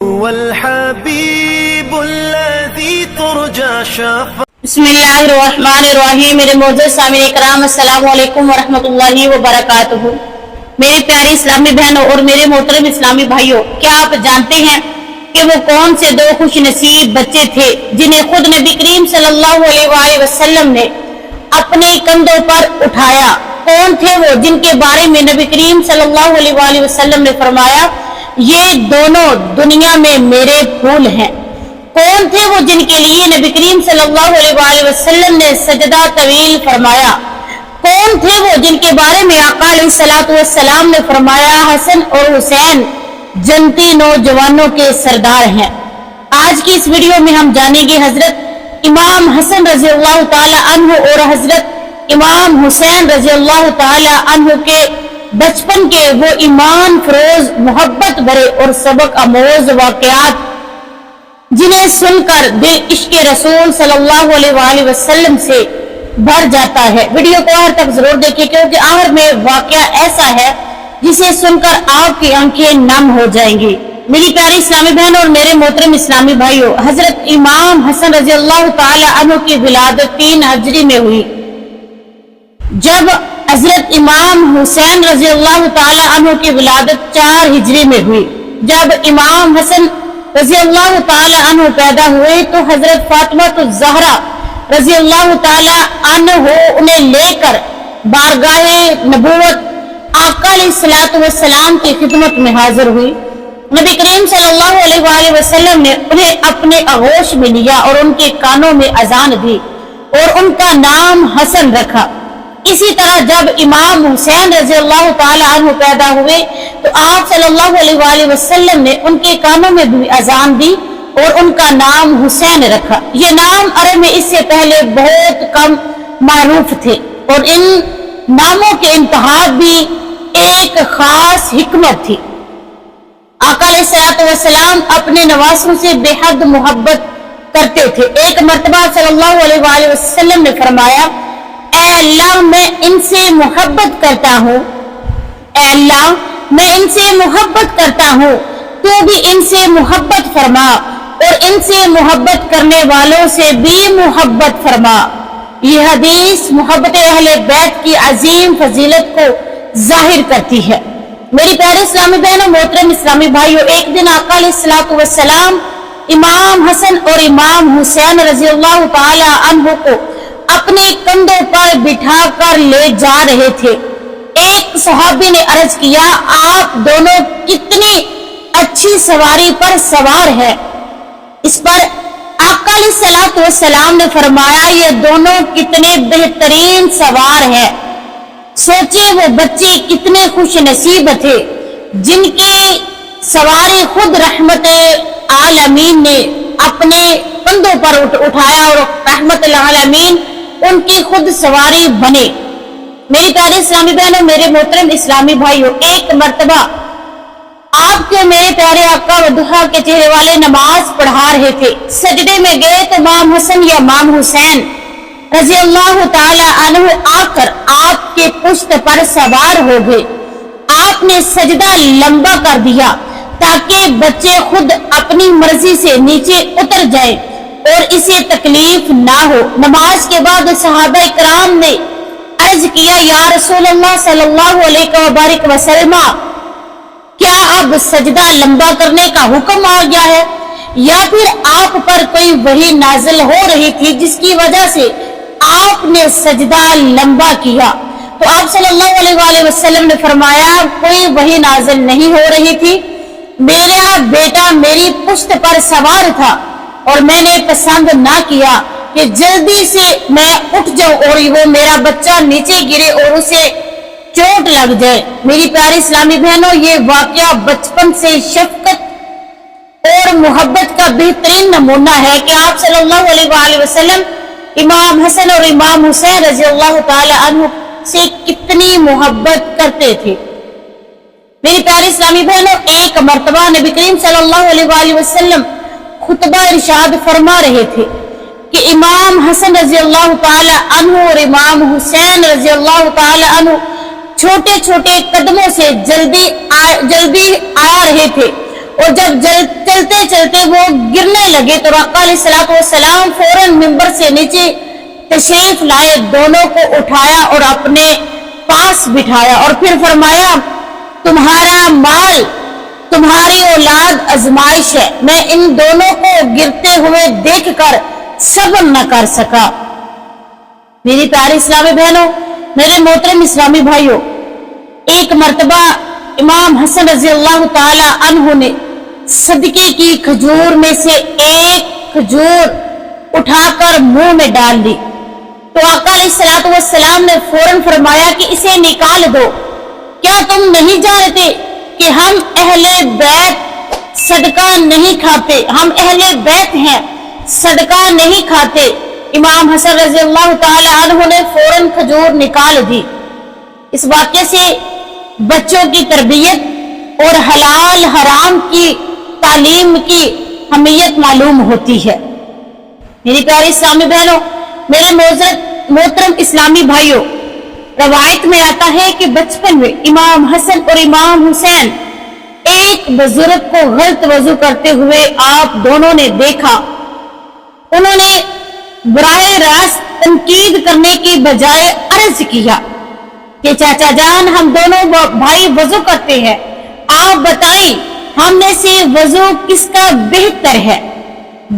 والحبيب الذي ترجى شفاعته. بسم اللہ الرحمن الرحیم. میرے معزز سامعین کرام، السلام علیکم ورحمۃ اللہ وبرکاتہ. میری پیاری اسلامی بہنوں اور میرے محترم اسلامی بھائیوں، کیا آپ جانتے ہیں کہ وہ کون سے دو خوش نصیب بچے تھے جنہیں خود نبی کریم صلی اللہ علیہ وآلہ وسلم نے اپنے کندھوں پر اٹھایا؟ کون تھے وہ جن کے بارے میں نبی کریم صلی اللہ علیہ وآلہ وسلم نے فرمایا یہ دونوں دنیا میں میرے پھول ہیں؟ کون تھے وہ جن کے لیے نبی کریم صلی اللہ علیہ وآلہ وسلم نے سجدہ طویل فرمایا؟ کون تھے وہ جن کے بارے میں آقا علیہ الصلوۃ والسلام نے فرمایا حسن اور حسین جنتی نوجوانوں کے سردار ہیں؟ آج کی اس ویڈیو میں ہم جانیں گے حضرت امام حسن رضی اللہ تعالی عنہ اور حضرت امام حسین رضی اللہ تعالی عنہ کے بچپن کے وہ ایمان فروز، محبت بھرے اور سبق آموز واقعات جنہیں سن کر دل عشق رسول صلی اللہ علیہ وآلہ وسلم سے بھر جاتا ہے. ویڈیو کو آخر تک ضرور دیکھیں کیونکہ آخر میں واقعہ ایسا ہے جسے سن کر آپ کی آنکھیں نم ہو جائیں گی. میری پیاری اسلامی بہن اور میرے محترم اسلامی بھائیوں، حضرت امام حسن رضی اللہ تعالی عنہ کی ولادت 3 ہجری میں ہوئی، جب حضرت امام حسین رضی اللہ تعالی عنہ کی ولادت 4 ہجری میں ہوئی. جب امام حسن رضی اللہ تعالی عنہ پیدا ہوئے تو حضرت فاطمہ الزہرا رضی اللہ تعالی عنہ انہیں لے کر بارگاہ نبوت آقا علیہ الصلوۃ والسلام کی خدمت میں حاضر ہوئی. نبی کریم صلی اللہ علیہ وآلہ وسلم نے انہیں اپنے آغوش میں لیا اور ان کے کانوں میں اذان دی اور ان کا نام حسن رکھا. اسی طرح جب امام حسین رضی اللہ تعالی عنہ پیدا ہوئے تو آپ صلی اللہ علیہ وآلہ وسلم نے ان کے کانوں میں بھی اذان دی اور ان کا نام حسین رکھا. یہ نام عرب میں اس سے پہلے بہت کم معروف تھے اور ان ناموں کے انتہا بھی ایک خاص حکمت تھی. آقا علیہ الصلوۃ والسلام اپنے نواسوں سے بے حد محبت کرتے تھے. ایک مرتبہ صلی اللہ علیہ وآلہ وسلم نے فرمایا اے اللہ میں ان سے محبت کرتا ہوں، اے اللہ میں ان سے محبت کرتا ہوں، تو بھی ان سے محبت فرما اور ان سے محبت کرنے والوں سے بھی محبت فرما. یہ حدیث محبت اہل بیت کی عظیم فضیلت کو ظاہر کرتی ہے. میری پیارے اسلامی بہنوں، محترم اسلامی بھائیوں، ایک دن آقا علیہ الصلوۃ والسلام امام حسن اور امام حسین رضی اللہ تعالی عنہ کو اپنے کندھوں پر بٹھا کر لے جا رہے تھے. ایک صحابی نے عرض کیا آپ دونوں کتنی اچھی سواری پر سوار ہے؟ اس پر آقا علیہ الصلوۃ والسلام نے فرمایا یہ دونوں کتنے بہترین سوار ہیں. سوچے وہ بچے کتنے خوش نصیب تھے جن کی سواری خود رحمت عالمین نے اپنے کندھوں پر اٹھایا اور رحمت العالمین ان کی خود سواری بنے. میری پیارے اسلامی بہنوں، میرے محترم اسلامی بھائیوں، ایک مرتبہ آپ کے میرے پیارے آقا وضحا کے چہرے والے نماز پڑھا رہے تھے. سجدے میں گئے تو امام حسن یا امام حسین رضی اللہ تعالی عنہ آ کر آپ کے پشت پر سوار ہو گئے. آپ نے سجدہ لمبا کر دیا تاکہ بچے خود اپنی مرضی سے نیچے اتر جائیں اور اسے تکلیف نہ ہو. نماز کے بعد صحابہ کرام نے عرض کیا یا رسول اللہ صلی اللہ علیہ وبارک وسلم کیا اب سجدہ لمبا کرنے کا حکم آ گیا ہے یا پھر آپ پر کوئی وحی نازل ہو رہی تھی جس کی وجہ سے آپ نے سجدہ لمبا کیا؟ تو آپ صلی اللہ علیہ وآلہ وسلم نے فرمایا کوئی وحی نازل نہیں ہو رہی تھی، میرا بیٹا میری پشت پر سوار تھا اور میں نے پسند نہ کیا کہ جلدی سے میں اٹھ جاؤں اور وہ میرا بچہ نیچے گرے اور اسے چوٹ لگ جائے. میری پیاری اسلامی بہنوں، یہ واقعہ بچپن سے شفقت اور محبت کا بہترین نمونہ ہے کہ آپ صلی اللہ علیہ وآلہ وسلم امام حسن اور امام حسین رضی اللہ تعالی عنہ سے کتنی محبت کرتے تھے. میری پیاری اسلامی بہنوں، ایک مرتبہ نبی کریم صلی اللہ علیہ وآلہ وسلم خطبہ ارشاد فرما رہے تھے کہ امام حسن رضی اللہ تعالی عنہ اور امام حسین رضی اللہ تعالی عنہ چھوٹے چھوٹے قدموں سے جلدی آ رہے تھے اور جب چلتے چلتے وہ گرنے لگے تو آقا علیہ الصلوۃ والسلام فوراً ممبر سے نیچے تشریف لائے، دونوں کو اٹھایا اور اپنے پاس بٹھایا اور پھر فرمایا تمہارا مال تمہاری اولاد آزمائش ہے، میں ان دونوں کو گرتے ہوئے دیکھ کر صبر نہ کر سکا۔ میری پیاری اسلامی بہنوں، میرے محترم اسلامی بھائیوں، ایک مرتبہ امام حسن رضی اللہ تعالی عنہ نے صدقے کی کھجور میں سے ایک کھجور اٹھا کر منہ میں ڈال لی تو آقا علیہ الصلوۃ والسلام نے فوراً فرمایا کہ اسے نکال دو، کیا تم نہیں جانتے کہ ہم اہل بیت صدقہ نہیں کھاتے، ہم اہل بیت ہیں صدقہ نہیں کھاتے۔ امام حسن رضی اللہ تعالی عنہ نے فوراً کھجور نکال دی۔ اس واقعے سے بچوں کی تربیت اور حلال حرام کی تعلیم کی اہمیت معلوم ہوتی ہے۔ میری پیاری اسلامی بہنوں، میرے محترم اسلامی بھائیوں، روایت میں آتا ہے کہ بچپن میں امام حسن اور امام حسین ایک بزرگ کو غلط وضو کرتے ہوئے آپ دونوں نے دیکھا۔ انہوں نے براہ راست تنقید کرنے کی بجائے عرض کیا کہ چاچا جان، ہم دونوں بھائی وضو کرتے ہیں، آپ بتائیں ہم میں سے وضو کس کا بہتر ہے؟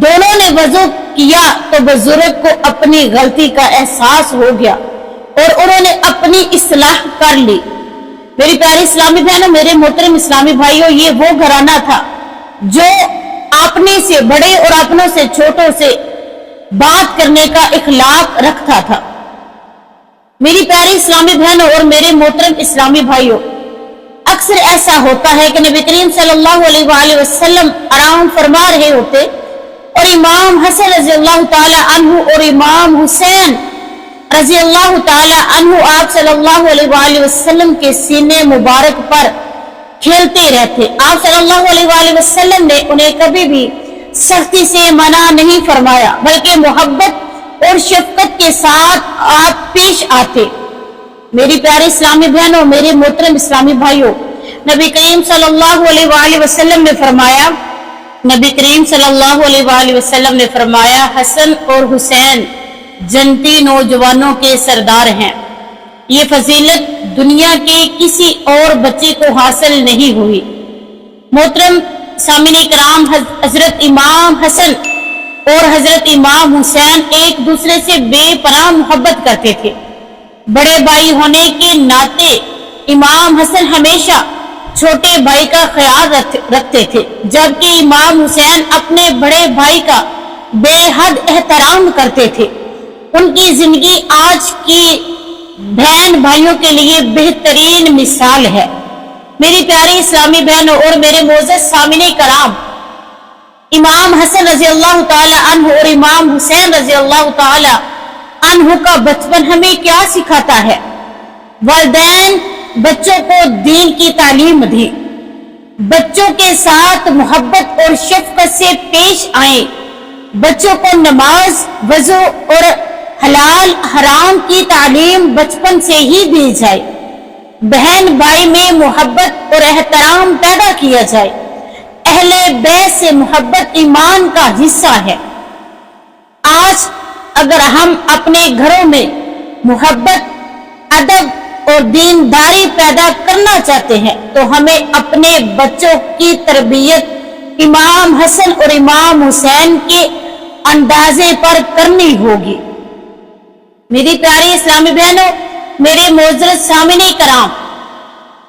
دونوں نے وضو کیا تو بزرگ کو اپنی غلطی کا احساس ہو گیا اور انہوں نے اپنی اصلاح کر لی۔ میری پیاری اسلامی بہنوں، میرے محترم اسلامی بھائیوں، یہ وہ گھرانہ تھا جو اپنے سے بڑے اور اپنوں سے چھوٹوں سے بات کرنے کا اخلاق رکھتا تھا۔ میری پیاری اسلامی بہنوں اور میرے محترم اسلامی بھائیوں، اکثر ایسا ہوتا ہے کہ نبی کریم صلی اللہ علیہ وآلہ وسلم آرام فرما رہے ہوتے اور امام حسن رضی اللہ تعالی عنہ اور امام حسین رضی اللہ تعالی عنہ آپ صلی اللہ علیہ وآلہ وسلم کے سینے مبارک پر کھیلتے رہتے۔ آپ صلی اللہ علیہ وآلہ وسلم نے انہیں کبھی بھی سختی سے منع نہیں فرمایا، بلکہ محبت اور شفقت کے ساتھ آپ پیش آتے۔ میری پیاری اسلامی بہنوں، میرے محترم اسلامی بھائیوں، نبی کریم صلی اللہ علیہ وآلہ وسلم نے فرمایا، نبی کریم صلی اللہ علیہ وآلہ وسلم نے فرمایا، حسن اور حسین جنتی نوجوانوں کے سردار ہیں۔ یہ فضیلت دنیا کے کسی اور بچے کو حاصل نہیں ہوئی۔ محترم سامعین کرام، حضرت امام حسن اور حضرت امام حسین ایک دوسرے سے بے پناہ محبت کرتے تھے۔ بڑے بھائی ہونے کے ناطے امام حسن ہمیشہ چھوٹے بھائی کا خیال رکھتے تھے، جبکہ امام حسین اپنے بڑے بھائی کا بے حد احترام کرتے تھے۔ ان کی زندگی آج کی بہن بھائیوں کے لیے بہترین مثال ہے۔ میری پیاری اسلامی بہنوں اور میرے معزز سامعین کرام، امام حسن رضی اللہ تعالی عنہ اور امام حسین رضی اللہ تعالی عنہ کا بچپن ہمیں کیا سکھاتا ہے؟ والدین بچوں کو دین کی تعلیم دی، بچوں کے ساتھ محبت اور شفقت سے پیش آئیں، بچوں کو نماز، وضو اور حلال حرام کی تعلیم بچپن سے ہی دی جائے، بہن بھائی میں محبت اور احترام پیدا کیا جائے۔ اہل بیت سے محبت ایمان کا حصہ ہے۔ آج اگر ہم اپنے گھروں میں محبت، ادب اور دینداری پیدا کرنا چاہتے ہیں تو ہمیں اپنے بچوں کی تربیت امام حسن اور امام حسین کے اندازے پر کرنی ہوگی۔ میری پیاری اسلامی بہنوں، میرے معزز سامعین کرام،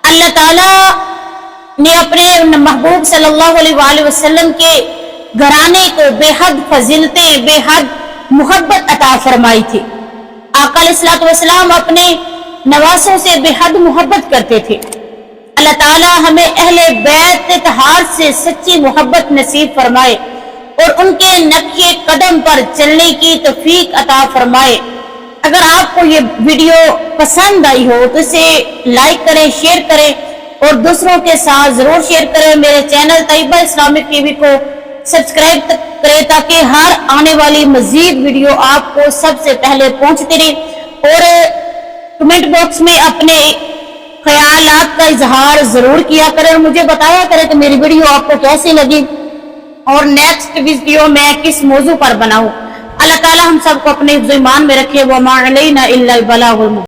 اللہ تعالیٰ نے اپنے محبوب صلی اللہ علیہ وآلہ وسلم کے گھرانے کو بے حد فضیلتیں، بے حد محبت عطا فرمائی تھی۔ آقا علیہ الصلوۃ والسلام اپنے نواسوں سے بے حد محبت کرتے تھے۔ اللہ تعالیٰ ہمیں اہل بیت اطہار سے سچی محبت نصیب فرمائے اور ان کے نقش قدم پر چلنے کی توفیق عطا فرمائے۔ اگر آپ کو یہ ویڈیو پسند آئی ہو تو اسے لائک کریں، شیئر کریں اور دوسروں کے ساتھ ضرور شیئر کریں۔ میرے چینل طیبہ اسلامک ٹی وی کو سبسکرائب کریں تاکہ ہر آنے والی مزید ویڈیو آپ کو سب سے پہلے پہنچتی رہے، اور کمنٹ باکس میں اپنے خیالات کا اظہار ضرور کیا کریں اور مجھے بتایا کریں کہ میری ویڈیو آپ کو کیسی لگی۔ اور نیکسٹ ویڈیو میں کس موضوع پر بناؤں۔ اللہ تعالی ہم سب کو اپنے حفظ ایمان میں رکھے۔ وما علینا الا البلاغ المبین۔